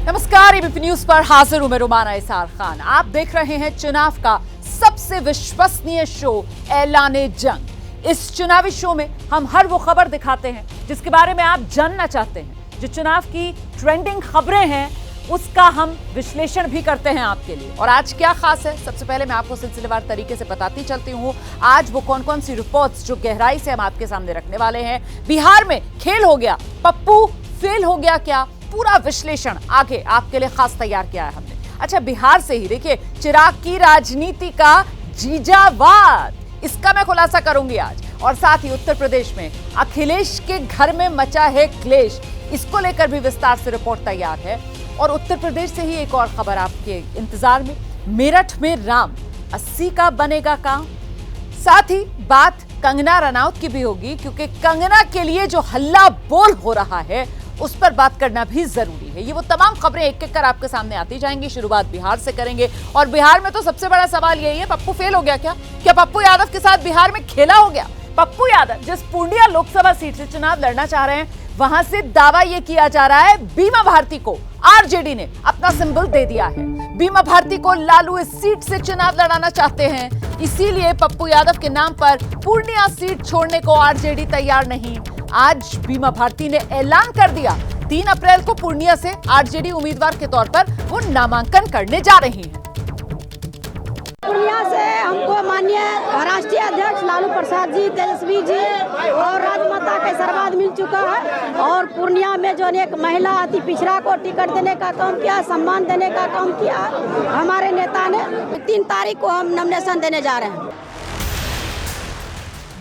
नमस्कार, ABP news पर हाजिर हूं मैं रुमाना इसार खान। आप देख रहे हैं चुनाव का सबसे विश्वसनीय शो ऐलाने जंग। इस चुनावी शो में हम हर वो खबर दिखाते हैं जिसके बारे में आप जानना चाहते हैं। जो चुनाव की ट्रेंडिंग खबरें हैं उसका हम विश्लेषण भी करते हैं आपके लिए। और आज क्या खास है, सबसे पहले मैं आपको सिलसिलेवार तरीके से बताती चलती हूँ। आज वो कौन कौन सी रिपोर्ट्स जो गहराई से हम आपके सामने रखने वाले हैं। बिहार में खेल हो गया, पप्पू फेल हो गया क्या, पूरा विश्लेषण आगे आपके लिए खास तैयार किया है हमने। अच्छा, बिहार से ही देखिए, चिराग की राजनीति का जीजावाद, इसका मैं खुलासा करूंगी आज। और साथ ही उत्तर प्रदेश में अखिलेश के घर में मचा है क्लेश, इसको लेकर भी विस्तार से रिपोर्ट तैयार है। और उत्तर प्रदेश से ही एक और खबर आपके इंतजार में, मेरठ में राम 80 का बनेगा काम। साथ ही बात कंगना रनौत की भी होगी, क्योंकि कंगना के लिए जो हल्ला बोल हो रहा है उस पर बात करना भी जरूरी है। ये वो तमाम खबरें एक एक कर आपके सामने आती जाएंगी। शुरुआत बिहार से करेंगे और बिहार में तो सबसे बड़ा सवाल यही है, पप्पू फेल हो गया क्या पप्पू यादव के साथ बिहार में खेला हो गया। पप्पू यादव जिस पूर्णिया लोकसभा सीट से चुनाव लड़ना चाह रहे हैं, वहां से दावा यह किया जा रहा है बीमा भारती को आरजेडी ने अपना सिंबल दे दिया है। बीमा भारती को लालू इस सीट से चुनाव लड़ाना चाहते हैं, इसीलिए पप्पू यादव के नाम पर पूर्णिया सीट छोड़ने को आरजेडी तैयार नहीं। आज बीमा भारती ने ऐलान कर दिया 3 अप्रैल को पूर्णिया से आरजेडी उम्मीदवार के तौर पर वो नामांकन करने जा रही हैं। पूर्णिया से हमको माननीय राष्ट्रीय अध्यक्ष लालू प्रसाद जी, तेजस्वी जी और राजमाता का आशीर्वाद मिल चुका है। और पूर्णिया में जो एक महिला अति पिछड़ा को टिकट देने का काम किया, सम्मान देने का काम किया हमारे नेता ने। 3 तारीख को हम नॉमिनेशन देने जा रहे हैं।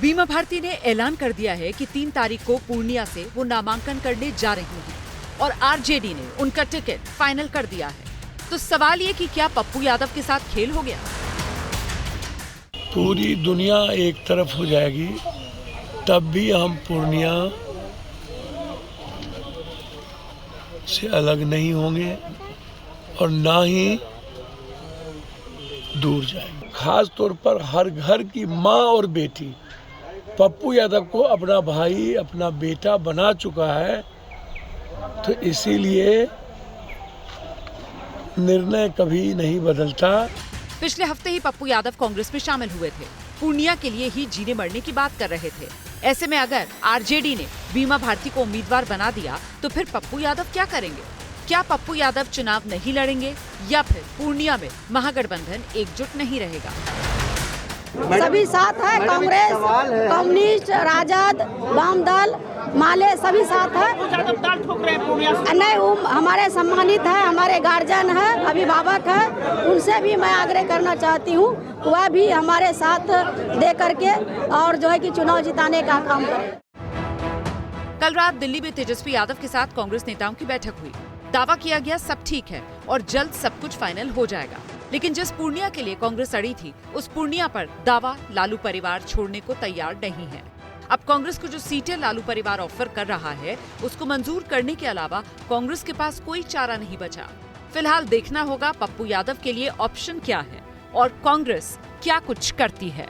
बीमा भारती ने ऐलान कर दिया है कि 3 तारीख को पूर्णिया से वो नामांकन करने जा रही हैं और आरजेडी ने उनका टिकट फाइनल कर दिया है। तो सवाल ये कि क्या पप्पू यादव के साथ खेल हो गया। पूरी दुनिया एक तरफ हो जाएगी तब भी हम पूर्णिया से अलग नहीं होंगे और ना ही दूर जाएंगे। खास तौर पर हर घर की माँ और बेटी पप्पू यादव को अपना भाई, अपना बेटा बना चुका है, तो इसीलिए निर्णय कभी नहीं बदलता। पिछले हफ्ते ही पप्पू यादव कांग्रेस में शामिल हुए थे, पूर्णिया के लिए ही जीने मरने की बात कर रहे थे। ऐसे में अगर आरजेडी ने बीमा भारती को उम्मीदवार बना दिया तो फिर पप्पू यादव क्या करेंगे। क्या पप्पू यादव चुनाव नहीं लड़ेंगे या फिर पूर्णिया में महागठबंधन एकजुट नहीं रहेगा। सभी साथ है, कांग्रेस, कम्युनिस्ट, राजद, वाम दल, माले सभी साथ है। नहीं, वो हमारे सम्मानित है, हमारे गार्जियन है, अभिभावक है, उनसे भी मैं आग्रह करना चाहती हूँ वह भी हमारे साथ दे करके और जो है कि चुनाव जिताने का काम करें। कल रात दिल्ली में तेजस्वी यादव के साथ कांग्रेस नेताओं की बैठक हुई। दावा किया गया सब ठीक है और जल्द सब कुछ फाइनल हो जाएगा। लेकिन जिस पूर्णिया के लिए कांग्रेस अड़ी थी, उस पूर्णिया पर दावा लालू परिवार छोड़ने को तैयार नहीं है। अब कांग्रेस को जो सीटें लालू परिवार ऑफर कर रहा है, उसको मंजूर करने के अलावा कांग्रेस के पास कोई चारा नहीं बचा। फिलहाल देखना होगा पप्पू यादव के लिए ऑप्शन क्या है और कांग्रेस क्या कुछ करती है।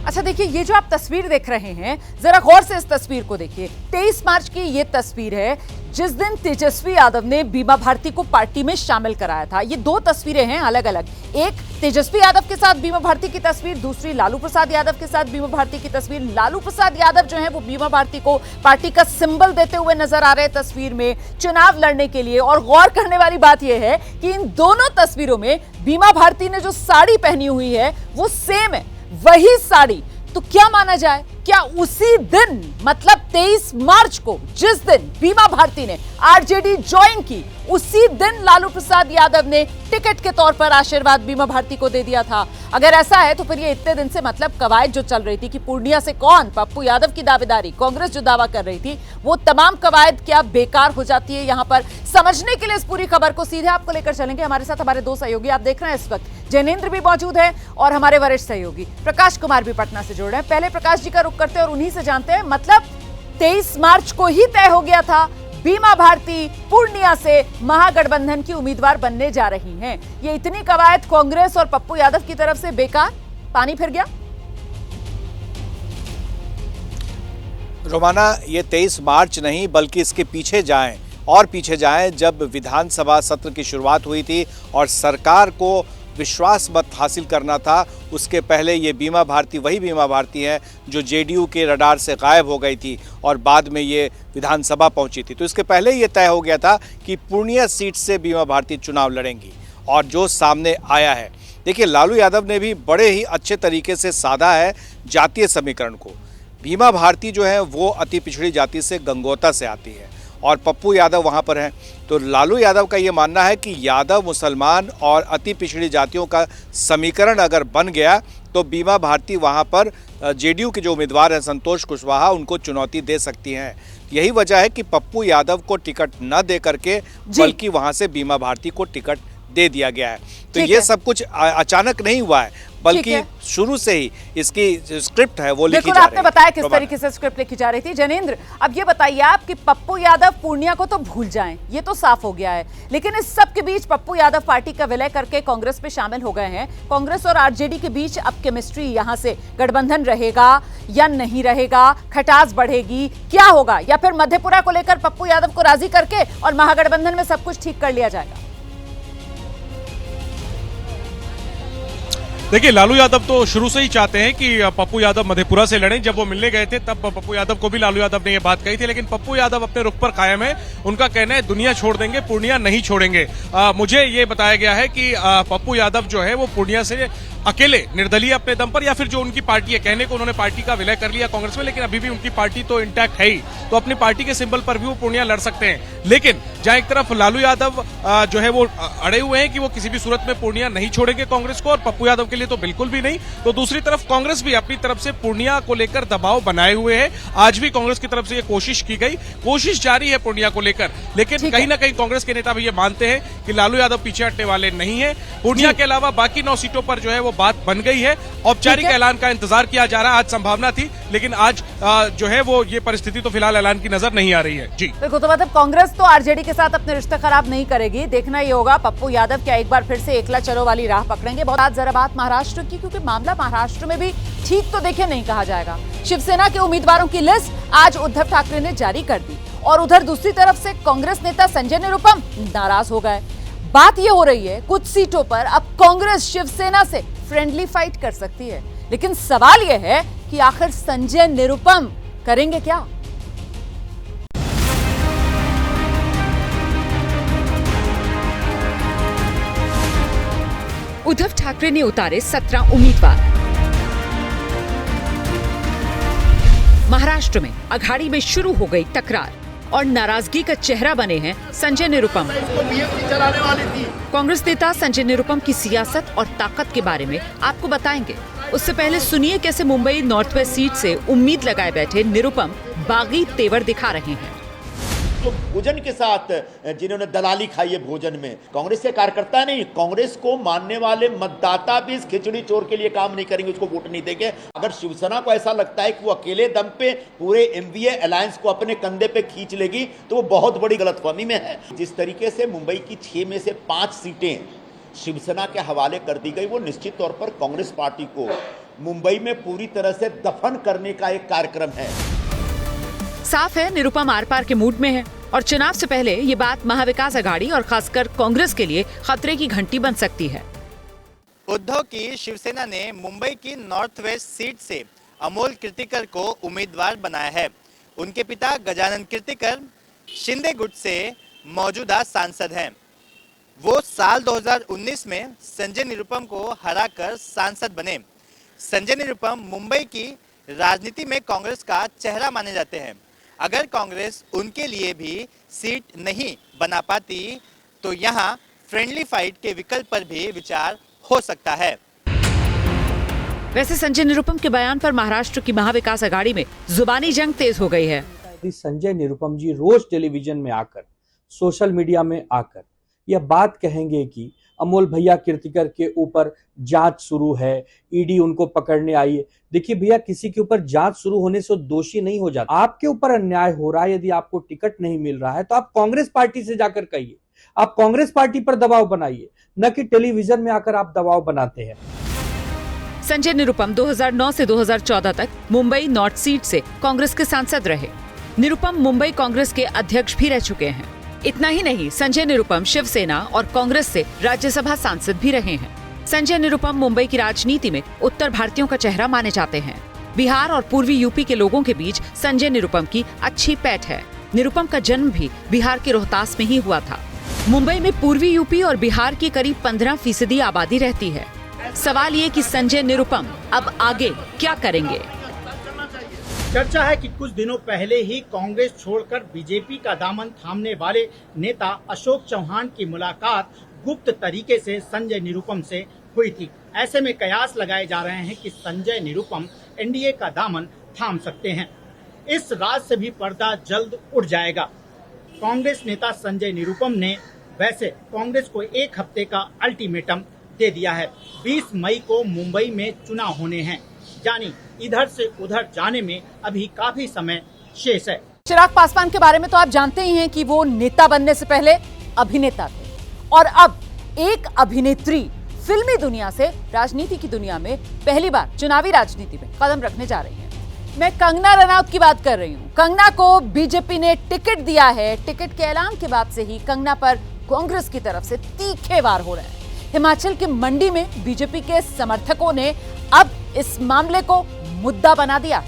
अच्छा देखिए, ये जो आप तस्वीर देख रहे हैं, जरा गौर से इस तस्वीर को देखिए। 23 मार्च की ये तस्वीर है जिस दिन तेजस्वी यादव ने बीमा भारती को पार्टी में शामिल कराया था। ये 2 तस्वीरें हैं अलग अलग, एक तेजस्वी यादव के साथ बीमा भारती की तस्वीर, दूसरी लालू प्रसाद यादव के साथ बीमा भारती की तस्वीर। लालू प्रसाद यादव जो है वो बीमा भारती को पार्टी का सिंबल देते हुए नजर आ रहे हैं तस्वीर में चुनाव लड़ने के लिए। और गौर करने वाली बात यह है कि इन दोनों तस्वीरों में बीमा भारती ने जो साड़ी पहनी हुई है वो सेम है, वही साड़ी। तो क्या माना जाए, क्या उसी दिन मतलब 23 मार्च को जिस दिन बीमा भारती ने आरजेडी ज्वाइन की, उसी दिन लालू प्रसाद यादव ने टिकट के तौर पर आशीर्वाद बीमा भारती को दे दिया था। अगर ऐसा है तो फिर ये इतने दिन से मतलब कवायद जो चल रही थी कि पूर्णिया से कौन, पप्पू यादव की दावेदारी, कांग्रेस जो दावा कर रही थी, वो तमाम कवायद क्या बेकार हो जाती है। यहाँ पर समझने के लिए इस पूरी खबर को सीधे आपको लेकर चलेंगे। हमारे साथ हमारे 2 सहयोगी आप देख रहे हैं, इस वक्त जैनेन्द्र भी मौजूद है और हमारे वरिष्ठ सहयोगी प्रकाश कुमार भी पटना से जुड़ रहे हैं। पहले प्रकाश जी का रुख करते हैं और उन्हीं से जानते हैं, मतलब 23 मार्च को ही तय हो गया था बीमा भारती पूर्णिया से महागठबंधन की उम्मीदवार बनने जा रही हैं। ये इतनी कवायद कांग्रेस और पप्पू यादव की तरफ से बेकार, पानी फिर गया। रोमाना, ये 23 मार्च नहीं बल्कि इसके पीछे जाएं और पीछे जाएं, जब विधानसभा सत्र की शुरुआत हुई थी और सरकार को विश्वास मत हासिल करना था, उसके पहले ये बीमा भारती वही बीमा भारती है जो जेडीयू के रडार से गायब हो गई थी और बाद में ये विधानसभा पहुंची थी। तो इसके पहले ये तय हो गया था कि पूर्णिया सीट से बीमा भारती चुनाव लड़ेंगी और जो सामने आया है, देखिए लालू यादव ने भी बड़े ही अच्छे तरीके से साधा है जातीय समीकरण को। बीमा भारती जो है वो अति पिछड़ी जाति से गंगोता से आती है और पप्पू यादव वहाँ पर हैं। तो लालू यादव का ये मानना है कि यादव, मुसलमान और अति पिछड़ी जातियों का समीकरण अगर बन गया तो बीमा भारती वहाँ पर जेडीयू के जो उम्मीदवार हैं संतोष कुशवाहा, उनको चुनौती दे सकती हैं। यही वजह है कि पप्पू यादव को टिकट न दे करके बल्कि वहाँ से बीमा भारती को टिकट दे दिया गया है। तो ये सब कुछ अचानक नहीं हुआ है, बल्कि शुरू से ही इसकी स्क्रिप्ट है वो लिखी जा रही है। आपने बताया किस तरीके से स्क्रिप्ट लिखी जा रही थी। जनेंद्र, अब ये बताइए आप कि पप्पू यादव पूर्णिया को तो भूल जाएं, ये तो साफ हो गया है, लेकिन इस सब के बीच पप्पू यादव पार्टी का विलय करके कांग्रेस में शामिल हो गए हैं। कांग्रेस और आरजेडी के बीच अब केमिस्ट्री यहां से गठबंधन रहेगा या नहीं रहेगा, खटास बढ़ेगी, क्या होगा, या फिर मधेपुरा को लेकर पप्पू यादव को राजी करके और महागठबंधन में सब कुछ ठीक कर लिया जाएगा? देखिए, लालू यादव तो शुरू से ही चाहते हैं कि पप्पू यादव मधेपुरा से लड़ें। जब वो मिलने गए थे तब पप्पू यादव को भी लालू यादव ने ये बात कही थी, लेकिन पप्पू यादव अपने रुख पर कायम है। उनका कहना है दुनिया छोड़ देंगे, पूर्णिया नहीं छोड़ेंगे। मुझे ये बताया गया है कि पप्पू यादव जो है वो पूर्णिया से अकेले निर्दलीय अपने दम पर, या फिर जो उनकी पार्टी है, कहने को उन्होंने पार्टी का विलय कर लिया कांग्रेस में, लेकिन अभी भी उनकी पार्टी तो इंटैक्ट है ही, तो अपनी पार्टी के सिंबल पर भी वो पूर्णिया लड़ सकते हैं। लेकिन जहां एक तरफ लालू यादव जो है वो अड़े हुए हैं कि वो किसी भी सूरत में पूर्णिया नहीं छोड़ेंगे कांग्रेस को, और पप्पू यादव के लिए तो बिल्कुल भी नहीं, तो दूसरी तरफ कांग्रेस भी अपनी तरफ से पूर्णिया को लेकर दबाव बनाए हुए है। आज भी कांग्रेस की तरफ से ये कोशिश की गई, कोशिश जारी है पूर्णिया को लेकर, लेकिन कहीं ना कहीं कांग्रेस के नेता भी ये मानते हैं कि लालू यादव पीछे हटने वाले नहीं है। पूर्णिया के अलावा बाकी 9 सीटों पर जो है वो बात बन गई है। औपचारिक ऐलान का इंतजार किया जा रहा है। आज संभावना थी, लेकिन आज जो है वो ये परिस्थिति तो फिलहाल ऐलान की नजर नहीं आ रही है। जी देखो, तो मतलब कांग्रेस तो आरजेडी के साथ अपने रिश्ते खराब नहीं करेगी। देखना ये होगा पप्पू यादव क्या एक बार फिर से एकला चलो वाली राह पकड़ेंगे। बहुत जरा बात महाराष्ट्र की, क्योंकि मामला महाराष्ट्र में भी ठीक तो देखिए नहीं कहा जाएगा। शिवसेना के उम्मीदवारों की लिस्ट आज उद्धव ठाकरे ने जारी कर दी और उधर दूसरी तरफ से कांग्रेस नेता संजय निरुपम नाराज हो गए। बात यह हो रही है कुछ सीटों पर अब कांग्रेस शिवसेना से फ्रेंडली फाइट कर सकती है, लेकिन सवाल यह है कि आखिर संजय निरुपम करेंगे क्या? उद्धव ठाकरे ने उतारे 17 उम्मीदवार। महाराष्ट्र में अघाड़ी में शुरू हो गई तकरार और नाराजगी का चेहरा बने हैं संजय निरुपम। कांग्रेस नेता संजय निरुपम की सियासत और ताकत के बारे में आपको बताएंगे। उससे पहले सुनिए कैसे मुंबई नॉर्थ वेस्ट सीट से उम्मीद लगाए बैठे निरुपम बागी तेवर दिखा रहे हैं। तो भोजन के साथ जिन्होंने दलाली खाई है भोजन में, कांग्रेस के कार्यकर्ता नहीं, कांग्रेस को मानने वाले मतदाता भी इस खिचड़ी चोर के लिए काम नहीं करेंगे, उसको वोट नहीं देंगे। अगर शिवसेना को ऐसा लगता है कि वो अकेले दम पे पूरे एमवीए अलायंस को अपने कंधे पे खींच लेगी, तो वो बहुत बड़ी गलतफहमी में है। जिस तरीके से मुंबई की 6 में से 5 सीटें शिवसेना के हवाले कर दी गई, वो निश्चित तौर पर कांग्रेस पार्टी को मुंबई में पूरी तरह से दफन करने का एक कार्यक्रम है। साफ है निरुपम आर पार के मूड में है और चुनाव से पहले ये बात महाविकास अघाड़ी और खासकर कांग्रेस के लिए खतरे की घंटी बन सकती है। उद्धव की शिवसेना ने मुंबई की नॉर्थ वेस्ट सीट से अमोल कीर्तिकर को उम्मीदवार बनाया है। उनके पिता गजानन कीर्तिकर शिंदे गुट से मौजूदा सांसद हैं। वो साल 2019 में संजय निरुपम को हराकर सांसद बने। संजय निरुपम मुंबई की राजनीति में कांग्रेस का चेहरा माने जाते हैं। अगर कांग्रेस उनके लिए भी सीट नहीं बना पाती तो यहां फ्रेंडली फाइट के विकल्प पर भी विचार हो सकता है। वैसे संजय निरुपम के बयान पर महाराष्ट्र की महाविकास अघाड़ी में जुबानी जंग तेज हो गई है। संजय निरुपम जी रोज टेलीविजन में आकर, सोशल मीडिया में आकर यह बात कहेंगे कि अमोल भैया कीर्तिकर के ऊपर जांच शुरू है, ईडी उनको पकड़ने आई है। देखिए भैया, किसी के ऊपर जांच शुरू होने से दोषी नहीं हो जाता। आपके ऊपर अन्याय हो रहा है, यदि आपको टिकट नहीं मिल रहा है तो आप कांग्रेस पार्टी से जाकर कहिए, आप कांग्रेस पार्टी पर दबाव बनाइए, न कि टेलीविजन में आकर आप दबाव बनाते हैं। संजय निरुपम 2009 से 2014 तक मुंबई नॉर्थ सीट से कांग्रेस के सांसद रहे। निरुपम मुंबई कांग्रेस के अध्यक्ष भी रह चुके हैं। इतना ही नहीं, संजय निरुपम शिवसेना और कांग्रेस से राज्यसभा सांसद भी रहे हैं। संजय निरुपम मुंबई की राजनीति में उत्तर भारतीयों का चेहरा माने जाते हैं। बिहार और पूर्वी यूपी के लोगों के बीच संजय निरुपम की अच्छी पैठ है। निरुपम का जन्म भी बिहार के रोहतास में ही हुआ था। मुंबई में पूर्वी यूपी और बिहार की करीब 15% आबादी रहती है। सवाल ये कि संजय निरुपम अब आगे क्या करेंगे। चर्चा है कि कुछ दिनों पहले ही कांग्रेस छोड़कर बीजेपी का दामन थामने वाले नेता अशोक चौहान की मुलाकात गुप्त तरीके से संजय निरुपम से हुई थी। ऐसे में कयास लगाए जा रहे हैं कि संजय निरुपम एनडीए का दामन थाम सकते हैं। इस राज से भी पर्दा जल्द उठ जाएगा। कांग्रेस नेता संजय निरुपम ने वैसे कांग्रेस को 1 हफ्ते का अल्टीमेटम दे दिया है। 20 मई को मुंबई में चुनाव होने हैं, यानी इधर से उधर जाने में अभी काफी समय शेष है। चिराग पासवान के बारे में तो आप जानते ही हैं कि वो नेता बनने से पहले अभिनेता थे और अब एक अभिनेत्री फिल्मी दुनिया से राजनीति की दुनिया में पहली बार चुनावी राजनीति में कदम रखने जा रही हैं। मैं कंगना रनौत की बात कर रही हूँ। कंगना को बीजेपी ने टिकट दिया है। टिकट के ऐलान के बाद से ही कंगना पर कांग्रेस की तरफ से तीखे वार हो रहे हैं। हिमाचल की मंडी में बीजेपी के समर्थकों ने अब इस मामले को मुद्दा बना दिया।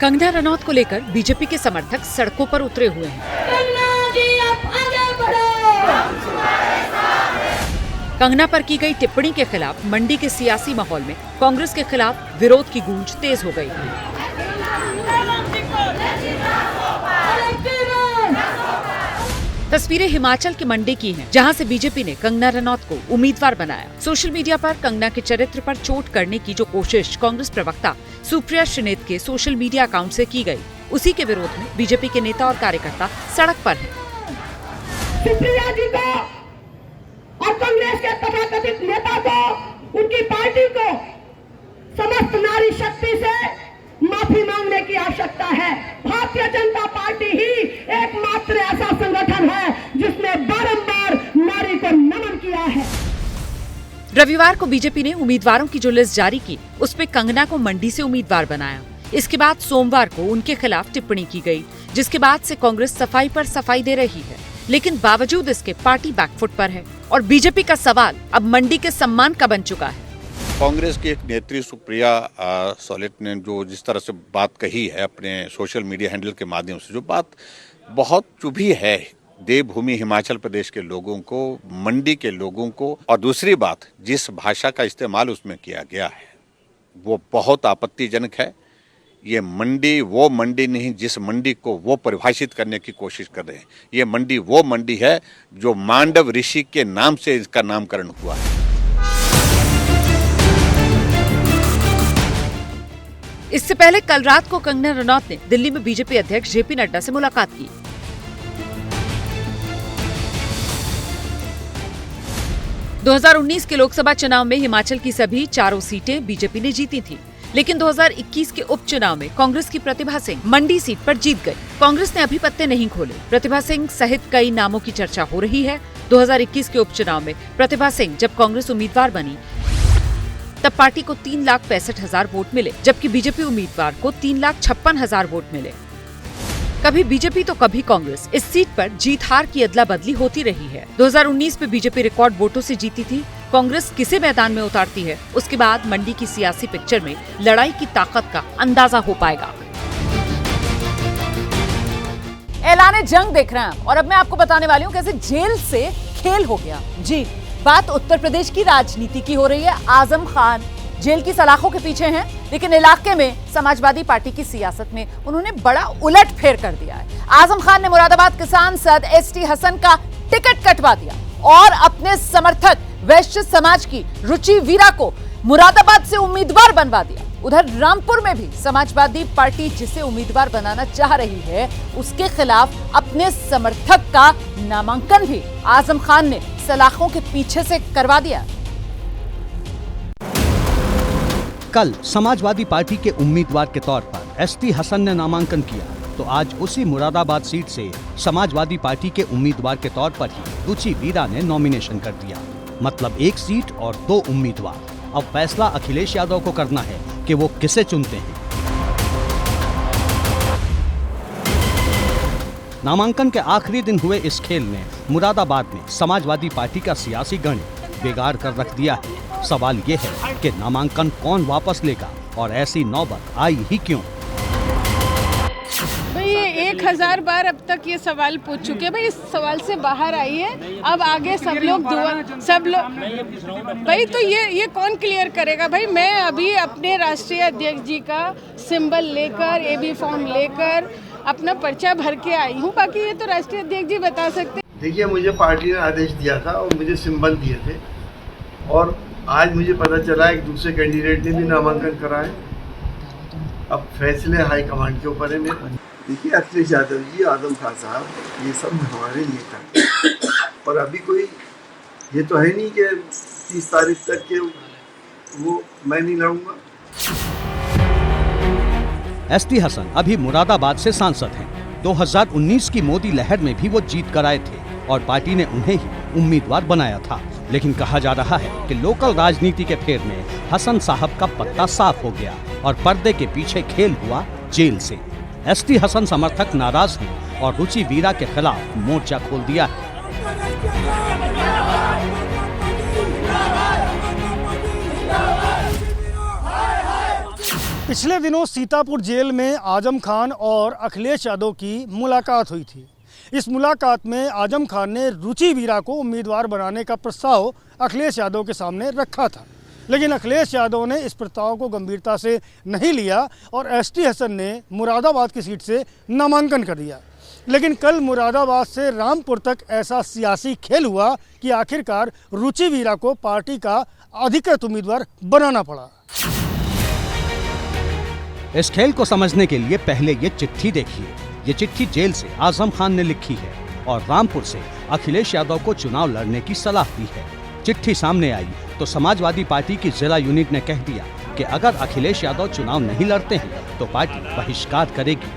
कंगना रनौत को लेकर बीजेपी के समर्थक सड़कों पर उतरे हुए हैं। कंगना पर की गई टिप्पणी के खिलाफ मंडी के सियासी माहौल में कांग्रेस के खिलाफ विरोध की गूंज तेज हो गई। तस्वीरें हिमाचल की मंडी की हैं, जहां से बीजेपी ने कंगना रनौत को उम्मीदवार बनाया। सोशल मीडिया पर कंगना के चरित्र पर चोट करने की जो कोशिश कांग्रेस प्रवक्ता सुप्रिया श्रीनेत के सोशल मीडिया अकाउंट से की गई, उसी के विरोध में बीजेपी के नेता और कार्यकर्ता सड़क पर हैं। सुप्रिया जी को और कांग्रेस के तथाकथित नेता को, उनकी पार्टी को समस्त नारी शक्ति से माफी मांगने की आवश्यकता है। भारतीय जनता पार्टी ही एकमात्र ऐसा संगठन है जिसने बारंबार नारी को नमन किया है। रविवार को बीजेपी ने उम्मीदवारों की जो लिस्ट जारी की, उस पे कंगना को मंडी से उम्मीदवार बनाया। इसके बाद सोमवार को उनके खिलाफ टिप्पणी की गई, जिसके बाद से कांग्रेस सफाई पर सफाई दे रही है। लेकिन बावजूद इसके पार्टी बैकफुट पर है और बीजेपी का सवाल अब मंडी के सम्मान का बन चुका है। कांग्रेस की एक नेत्री सुप्रिया सोलेट ने जो जिस तरह से बात कही है अपने सोशल मीडिया हैंडल के माध्यम से, जो बात बहुत चुभी है देवभूमि हिमाचल प्रदेश के लोगों को, मंडी के लोगों को, और दूसरी बात जिस भाषा का इस्तेमाल उसमें किया गया है वो बहुत आपत्तिजनक है। ये मंडी वो मंडी नहीं जिस मंडी को वो परिभाषित करने की कोशिश कर रहे हैं। ये मंडी वो मंडी है जो मांडव ऋषि के नाम से इसका नामकरण हुआ है। इससे पहले कल रात को कंगना रनौत ने दिल्ली में बीजेपी अध्यक्ष जेपी नड्डा से मुलाकात की। – 2019 के लोकसभा चुनाव में हिमाचल की सभी 4 सीटें बीजेपी ने जीती थी, लेकिन 2021 के उपचुनाव में कांग्रेस की प्रतिभा सिंह मंडी सीट पर जीत गई। कांग्रेस ने अभी पत्ते नहीं खोले। प्रतिभा सिंह सहित कई नामों की चर्चा हो रही है। 2021 के उपचुनाव में प्रतिभा सिंह जब कांग्रेस उम्मीदवार बनी तब पार्टी को 3,65,000 वोट मिले, जबकि बीजेपी उम्मीदवार को 3,56,000 वोट मिले। कभी बीजेपी तो कभी कांग्रेस, इस सीट पर जीत हार की अदला बदली होती रही है। 2019 में बीजेपी रिकॉर्ड वोटों से जीती थी। कांग्रेस किसे मैदान में उतारती है, उसके बाद मंडी की सियासी पिक्चर में लड़ाई की ताकत का अंदाजा हो पाएगा। ऐलान जंग देख रहे हैं और अब मैं आपको बताने वाली हूँ कैसे जेल से खेल हो गया। जी, बात उत्तर प्रदेश की राजनीति की हो रही है। आजम खान जेल की सलाखों के पीछे हैं, लेकिन इलाके में समाजवादी पार्टी की सियासत में उन्होंने बड़ा उलटफेर कर दिया है। आजम खान ने मुरादाबाद के सांसद एसटी हसन का टिकट कटवा दिया और अपने समर्थक वैश्य समाज की रुचि वीरा को मुरादाबाद से उम्मीदवार बनवा दिया। उधर रामपुर में भी समाजवादी पार्टी जिसे उम्मीदवार बनाना चाह रही है, उसके खिलाफ अपने समर्थक का नामांकन भी आजम खान ने सलाखों के पीछे से करवा दिया। कल समाजवादी पार्टी के उम्मीदवार के तौर पर एसटी हसन ने नामांकन किया, तो आज उसी मुरादाबाद सीट से समाजवादी पार्टी के उम्मीदवार के तौर पर ही रुचि वीरा ने नॉमिनेशन कर दिया। मतलब एक सीट और 2 उम्मीदवार। अब फैसला अखिलेश यादव को करना है कि वो किसे चुनते हैं। नामांकन के आखिरी दिन हुए इस खेल ने मुरादाबाद में समाजवादी पार्टी का सियासी गणित बिगाड़ कर रख दिया है। सवाल ये है कि नामांकन कौन वापस लेगा और ऐसी नौबत आई ही क्यों? भाई ये 1000 बार अब तक ये सवाल पूछ चुके हैं। भाई इस सवाल से बाहर आइए, अब आगे सब लोग भाई तो ये कौन क्लियर करेगा? भाई मैं अभी अपने राष्ट्रीय अध्यक्ष जी का सिंबल लेकर, एबी फॉर्म लेकर अपना पर्चा भर के आई हूँ। बाकी ये तो राष्ट्रीय अध्यक्ष जी बता सकते। देखिए, मुझे पार्टी ने आदेश दिया था और मुझे सिंबल दिए थे, और आज मुझे पता चला एक दूसरे कैंडिडेट ने भी नामांकन करा है। अब फैसले हाईकमांड के ऊपर है मेरे। देखिए, अखिलेश यादव जी, आजम खान साहब, ये सब हमारे नेता, और अभी कोई ये तो है नहीं कि 30 तारीख तक के वो मैं नहीं लड़ूंगा। एसटी हसन अभी मुरादाबाद से सांसद हैं। 2019 की मोदी लहर में भी वो जीत कर आए थे और पार्टी ने उन्हें ही उम्मीदवार बनाया था। लेकिन कहा जा रहा है कि लोकल राजनीति के फेर में हसन साहब का पत्ता साफ हो गया और पर्दे के पीछे खेल हुआ जेल से। एसटी हसन समर्थक नाराज हैं और रुचि वीरा के खिलाफ मोर्चा खोल दिया है। पिछले दिनों सीतापुर जेल में आजम खान और अखिलेश यादव की मुलाकात हुई थी। इस मुलाकात में आजम खान ने रुचि वीरा को उम्मीदवार बनाने का प्रस्ताव अखिलेश यादव के सामने रखा था, लेकिन अखिलेश यादव ने इस प्रस्ताव को गंभीरता से नहीं लिया और एसटी हसन ने मुरादाबाद की सीट से नामांकन कर दिया। लेकिन कल मुरादाबाद से रामपुर तक ऐसा सियासी खेल हुआ कि आखिरकार रुचि वीरा को पार्टी का अधिकृत उम्मीदवार बनाना पड़ा। इस खेल को समझने के लिए पहले ये चिट्ठी देखिए। ये चिट्ठी जेल से आजम खान ने लिखी है और रामपुर से अखिलेश यादव को चुनाव लड़ने की सलाह दी है। चिट्ठी सामने आई तो समाजवादी पार्टी की जिला यूनिट ने कह दिया कि अगर अखिलेश यादव चुनाव नहीं लड़ते हैं तो पार्टी बहिष्कार करेगी।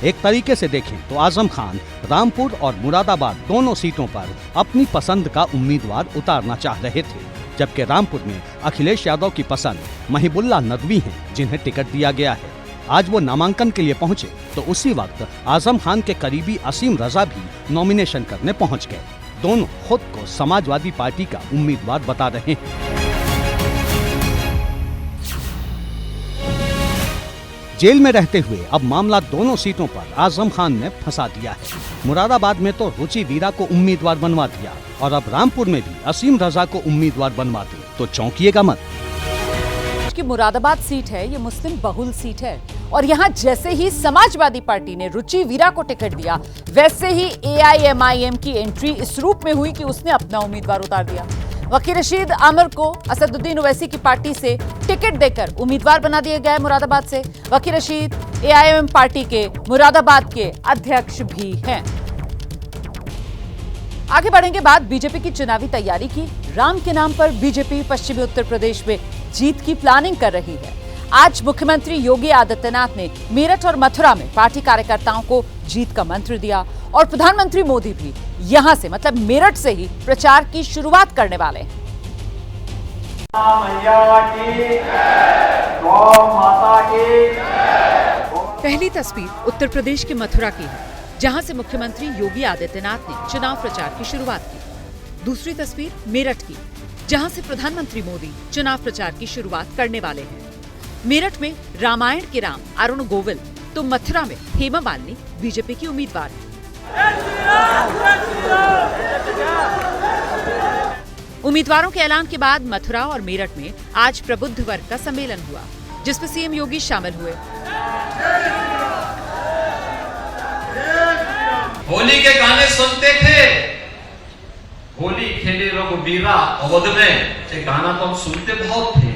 एक तरीके से देखें तो आजम खान रामपुर और मुरादाबाद दोनों सीटों पर अपनी पसंद का उम्मीदवार उतारना चाह रहे थे, जबकि रामपुर में अखिलेश यादव की पसंद महिबुल्लाह नदवी हैं, जिन्हें टिकट दिया गया है। आज वो नामांकन के लिए पहुंचे तो उसी वक्त आजम खान के करीबी असीम रजा भी नॉमिनेशन करने पहुंच गए। दोनों खुद को समाजवादी पार्टी का उम्मीदवार बता रहे हैं। जेल में रहते हुए अब मामला दोनों सीटों पर आजम खान ने फंसा दिया है। मुरादाबाद में तो रुचि वीरा को उम्मीदवार बनवा दिया और अब रामपुर में भी असीम रजा को उम्मीदवार बनवा दे तो चौंकिएगा मत। की मुरादाबाद सीट है, ये मुस्लिम बहुल सीट है और यहाँ जैसे ही समाजवादी पार्टी ने रुचि वीरा को टिकट दिया, वैसे ही AIMIM की एंट्री इस रूप में हुई कि उसने अपना उम्मीदवार उतार दिया। वकील रशीद आमिर को असदुद्दीन ओवैसी की पार्टी से टिकट देकर उम्मीदवार बना दिया गया है मुरादाबाद से। वकील रशीद AIMIM पार्टी के मुरादाबाद के अध्यक्ष भी हैं। आगे बढ़ेंगे बात बीजेपी की चुनावी तैयारी की। राम के नाम पर बीजेपी पश्चिमी उत्तर प्रदेश में जीत की प्लानिंग कर रही है। आज मुख्यमंत्री योगी आदित्यनाथ ने मेरठ और मथुरा में पार्टी कार्यकर्ताओं को जीत का मंत्र दिया और प्रधानमंत्री मोदी भी यहां से मतलब मेरठ से ही प्रचार की शुरुआत करने वाले हैं। पहली तस्वीर उत्तर प्रदेश के मथुरा की है, जहां से मुख्यमंत्री योगी आदित्यनाथ ने चुनाव प्रचार की शुरुआत की। दूसरी तस्वीर मेरठ की, जहां से प्रधानमंत्री मोदी चुनाव प्रचार की शुरुआत करने वाले हैं। मेरठ में रामायण के राम अरुण गोविल तो मथुरा में हेमा मालिनी बीजेपी की उम्मीदवार हैं। उम्मीदवारों के ऐलान के बाद मथुरा और मेरठ में आज प्रबुद्ध वर्ग का सम्मेलन हुआ, जिसमें सीएम योगी शामिल हुए। होली के गाने सुनते थे, होली खेले रघुवीरा अवध में, ये गाना तो हम सुनते बहुत थे,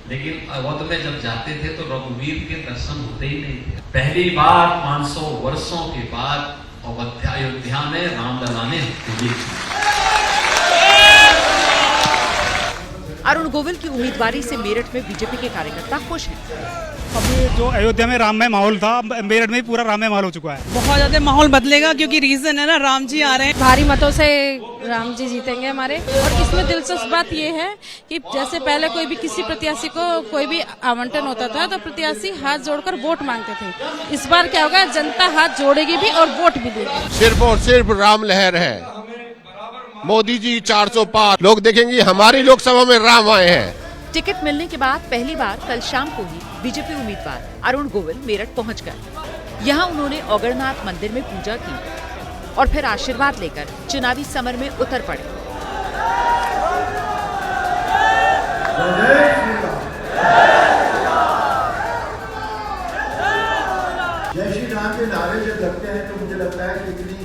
लेकिन अवध में जब जाते थे तो रघुवीर के दर्शन होते ही नहीं थे। पहली बार 500 वर्षों के बाद अयोध्या में रामलला ने होली। अरुण गोविल की उम्मीदवारी से मेरठ में बीजेपी के कार्यकर्ता खुश हैं। अभी जो अयोध्या में राममय माहौल था, मेरठ में पूरा राममय माहौल हो चुका है। बहुत ज्यादा माहौल बदलेगा क्योंकि रीजन है ना, राम जी आ रहे हैं। भारी मतों से राम जी जीतेंगे हमारे। और इसमें दिलचस्प बात ये है कि जैसे पहले कोई भी किसी प्रत्याशी को कोई भी आवंटन होता था तो प्रत्याशी हाथ जोड़कर वोट मांगते थे। इस बार क्या होगा, जनता हाथ जोड़ेगी भी और वोट भी देगी। सिर्फ और सिर्फ राम लहर है। मोदी जी 400 पार, लोग देखेंगे हमारी लोकसभा में राम आए हैं। टिकट मिलने के बाद पहली बार कल शाम को ही बीजेपी उम्मीदवार अरुण गोविल मेरठ पहुंच गए। यहां उन्होंने औगड़नाथ मंदिर में पूजा की और फिर आशीर्वाद लेकर चुनावी समर में उतर पड़े। जय श्री राम के नारे जब लगते हैं तो मुझे लगता है कि कितनी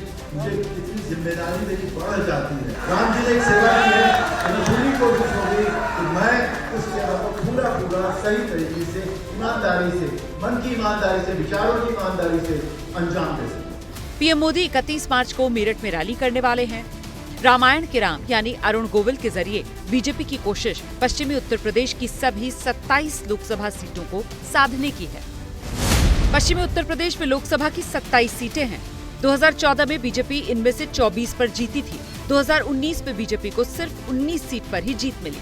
जिम्मेदारी मेरी बढ़ जाती है। राम जी ने एक सेवा की है, तो पूरी कोशिश होगी कि मैं उस सेवा को पूरा सही तरीके से, ईमानदारी से, मन की ईमानदारी से, विचारों की ईमानदारी से अंजाम दे सकूं। पीएम मोदी 31 मार्च को मेरठ में रैली करने वाले हैं। रामायण के राम यानी अरुण गोविल के जरिए बीजेपी की कोशिश पश्चिमी उत्तर प्रदेश की सभी 27 लोकसभा सीटों को साधने की है। पश्चिमी उत्तर प्रदेश में लोकसभा की 27 सीटें हैं। 2014 में बीजेपी इनमें से 24 पर जीती थी। 2019 में बीजेपी को सिर्फ 19 सीट पर ही जीत मिली।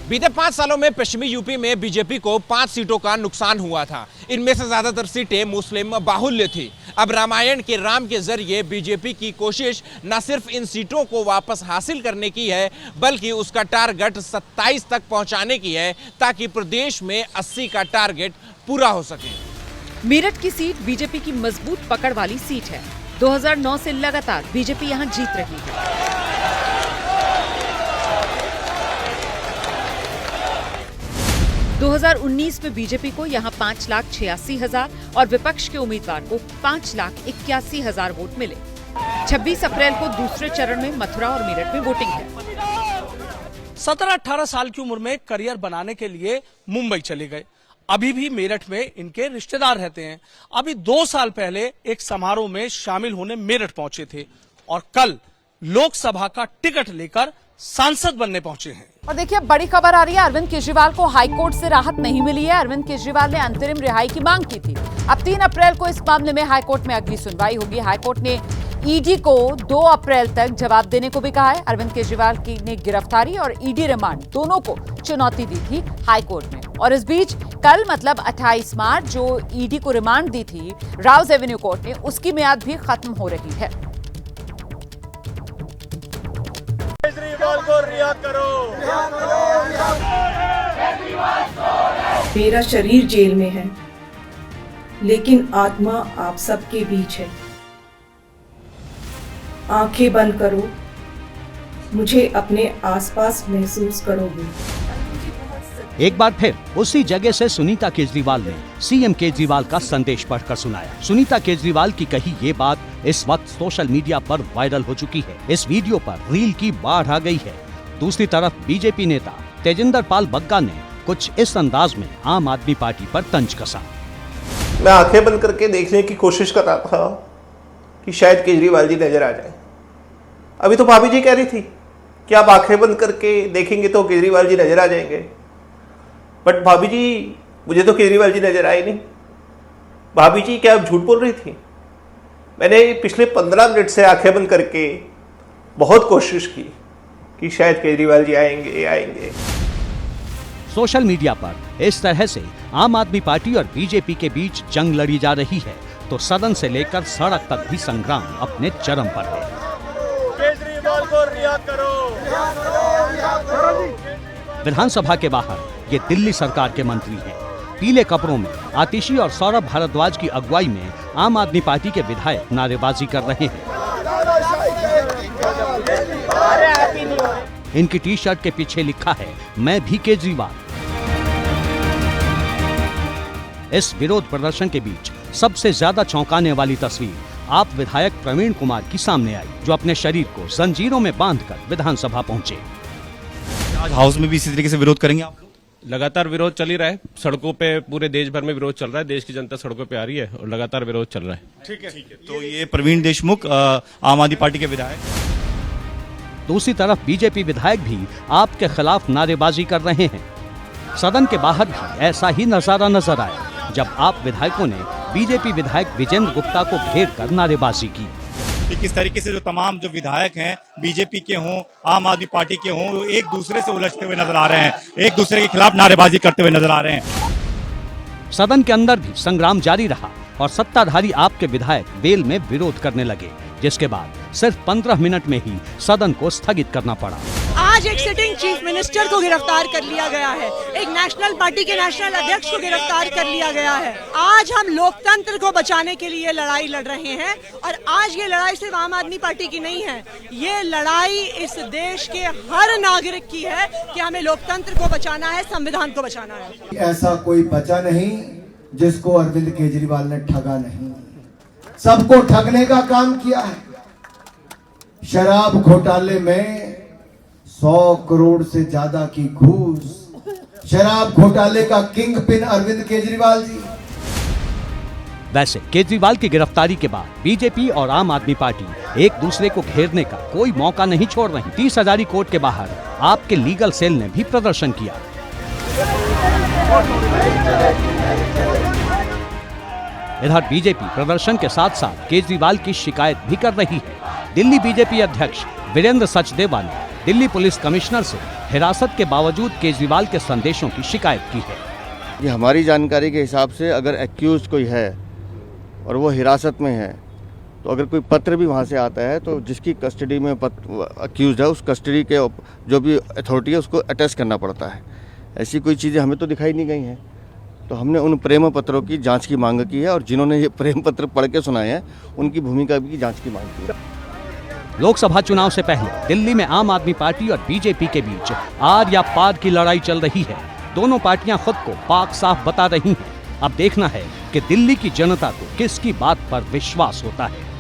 बीते 5 सालों में पश्चिमी यूपी में बीजेपी को 5 सीटों का नुकसान हुआ था। इनमें से ज्यादातर सीटें मुस्लिम बाहुल्य थी। अब रामायण के राम के जरिए बीजेपी की कोशिश न सिर्फ इन सीटों को वापस हासिल करने की है, बल्कि उसका टारगेट 27 तक पहुंचाने की है, ताकि प्रदेश में 80 का टारगेट पूरा हो सके। मेरठ की सीट बीजेपी की मजबूत पकड़ वाली सीट है। 2009 से लगातार बीजेपी यहां जीत रही है। 2019 में बीजेपी को यहां 5,86,000 और विपक्ष के उम्मीदवार को 5,81,000 वोट मिले। 26 अप्रैल को दूसरे चरण में मथुरा और मेरठ में वोटिंग है। 17-18 साल की उम्र में करियर बनाने के लिए मुंबई चले गए। अभी भी मेरठ में इनके रिश्तेदार रहते हैं। अभी 2 साल पहले एक समारोह में शामिल होने मेरठ पहुंचे थे और कल लोकसभा का टिकट लेकर सांसद बनने पहुंचे हैं। और देखिए, बड़ी खबर आ रही है। अरविंद केजरीवाल को हाईकोर्ट से राहत नहीं मिली है। अरविंद केजरीवाल ने अंतरिम रिहाई की मांग की थी। अब 3 अप्रैल को इस मामले में हाईकोर्ट में अगली सुनवाई होगी। हाईकोर्ट ने ईडी को 2 अप्रैल तक जवाब देने को भी कहा है। अरविंद केजरीवाल की ने गिरफ्तारी और ईडी रिमांड दोनों को चुनौती दी थी हाईकोर्ट में। और इस बीच कल मतलब 28 मार्च जो ईडी को रिमांड दी थी राउज एवेन्यू कोर्ट ने, उसकी मियाद भी खत्म हो रही है। केजरीवाल को रिहा करो। मेरा शरीर जेल में है, लेकिन आत्मा आप सबके बीच है। आंखें बंद करो, मुझे अपने आसपास महसूस करोगे। एक बार फिर उसी जगह से सुनीता केजरीवाल ने सीएम केजरीवाल का संदेश पढ़कर सुनाया। सुनीता केजरीवाल की कही ये बात इस वक्त सोशल मीडिया पर वायरल हो चुकी है। इस वीडियो पर रील की बाढ़ आ गई है। दूसरी तरफ बीजेपी नेता तेजिंदर पाल बग्गा ने कुछ इस अंदाज में आम आदमी पार्टी पर तंज कसा। मैं आंखें बंद करके देखने की कोशिश कर रहा था कि शायद केजरीवाल जी नजर आ जाए। अभी तो भाभी जी कह रही थी कि आप आंखें बंद करके देखेंगे तो केजरीवाल जी नजर आ जाएंगे, बट भाभी जी मुझे तो केजरीवाल जी नजर आए नहीं। भाभी जी क्या आप झूठ बोल रही थी? मैंने पिछले 15 मिनट से आंखें बंद करके बहुत कोशिश की कि शायद केजरीवाल जी आएंगे। सोशल मीडिया पर इस तरह से आम आदमी पार्टी और बीजेपी के बीच जंग लड़ी जा रही है, तो सदन से लेकर सड़क तक भी संग्राम अपने चरम पर है। केजरीवाल को रिहा करो। विधानसभा के बाहर ये दिल्ली सरकार के मंत्री हैं। पीले कपड़ों में आतिशी और सौरभ भारद्वाज की अगुवाई में आम आदमी पार्टी के विधायक नारेबाजी कर रहे हैं। इनकी टी शर्ट के पीछे लिखा है, मैं भी केजरीवाल। इस विरोध प्रदर्शन के बीच सबसे ज्यादा चौंकाने वाली तस्वीर आप विधायक प्रवीण कुमार की सामने आई, जो अपने शरीर को जंजीरों में बांधकर विधानसभा पहुंचे। आज हाउस में भी इसी तरीके से विरोध करेंगे आप लोग? लगातार विरोध चल ही रहा है। सड़कों पे पूरे देश भर में विरोध चल रहा है। देश की जनता सड़कों पे आ रही है और लगातार विरोध चल रहा है। ठीक है। तो ये प्रवीण देशमुख आम आदमी पार्टी के विधायक। दूसरी तरफ बीजेपी विधायक भी आपके खिलाफ नारेबाजी कर रहे हैं। सदन के बाहर भी ऐसा ही नजारा नजर आया जब आप विधायकों ने बीजेपी विधायक विजेंद्र गुप्ता को घेर कर नारेबाजी की। किस तरीके से जो तमाम जो विधायक हैं बीजेपी के हों, आम आदमी पार्टी के हों, वो एक दूसरे से उलझते हुए नजर आ रहे हैं, एक दूसरे के खिलाफ नारेबाजी करते हुए नजर आ रहे हैं। सदन के अंदर भी संग्राम जारी रहा और सत्ताधारी आपके विधायक वेल में विरोध करने लगे, जिसके बाद सिर्फ 15 मिनट में ही सदन को स्थगित करना पड़ा। आज एक सिटिंग चीफ मिनिस्टर को गिरफ्तार कर लिया गया है, एक नेशनल पार्टी के नेशनल अध्यक्ष को गिरफ्तार कर लिया गया है। आज हम लोकतंत्र को बचाने के लिए लड़ाई लड़ रहे हैं और आज ये लड़ाई सिर्फ आम आदमी पार्टी की नहीं है, ये लड़ाई इस देश के हर नागरिक की है कि हमें लोकतंत्र को बचाना है, संविधान को बचाना है। ऐसा कोई बचा नहीं जिसको अरविंद केजरीवाल ने ठगा नहीं, सबको ठगने का काम किया है। शराब घोटाले में 100 करोड़ से ज्यादा की घूस, शराब घोटाले का किंग पिन अरविंद केजरीवाल जी। वैसे केजरीवाल की गिरफ्तारी के बाद बीजेपी और आम आदमी पार्टी एक दूसरे को घेरने का कोई मौका नहीं छोड़ रही। 30 हजारी कोर्ट के बाहर आपके लीगल सेल ने भी प्रदर्शन किया। इधर बीजेपी प्रदर्शन के साथ साथ केजरीवाल की शिकायत भी कर रही है। दिल्ली बीजेपी अध्यक्ष वीरेंद्र सचदेवा ने दिल्ली पुलिस कमिश्नर से हिरासत के बावजूद केजरीवाल के संदेशों की शिकायत की है। ये हमारी जानकारी के हिसाब से अगर एक्यूज कोई है और वो हिरासत में है, तो अगर कोई पत्र भी वहाँ से आता है तो जिसकी कस्टडी में एक्यूज है उस कस्टडी के जो भी अथॉरिटी है उसको अटैच करना पड़ता है। ऐसी कोई चीज़ें हमें तो दिखाई नहीं गई हैं, तो हमने उन प्रेम पत्रों की जांच की मांग की है और जिन्होंने ये प्रेम पत्र पढ़ के सुनाए हैं उनकी भूमिका की जांच की मांग की है। लोकसभा चुनाव से पहले दिल्ली में आम आदमी पार्टी और बीजेपी के बीच आर या पार की लड़ाई चल रही है। दोनों पार्टियां खुद को पाक साफ बता रही हैं। अब देखना है कि दिल्ली की जनता को किसकी बात पर विश्वास होता है।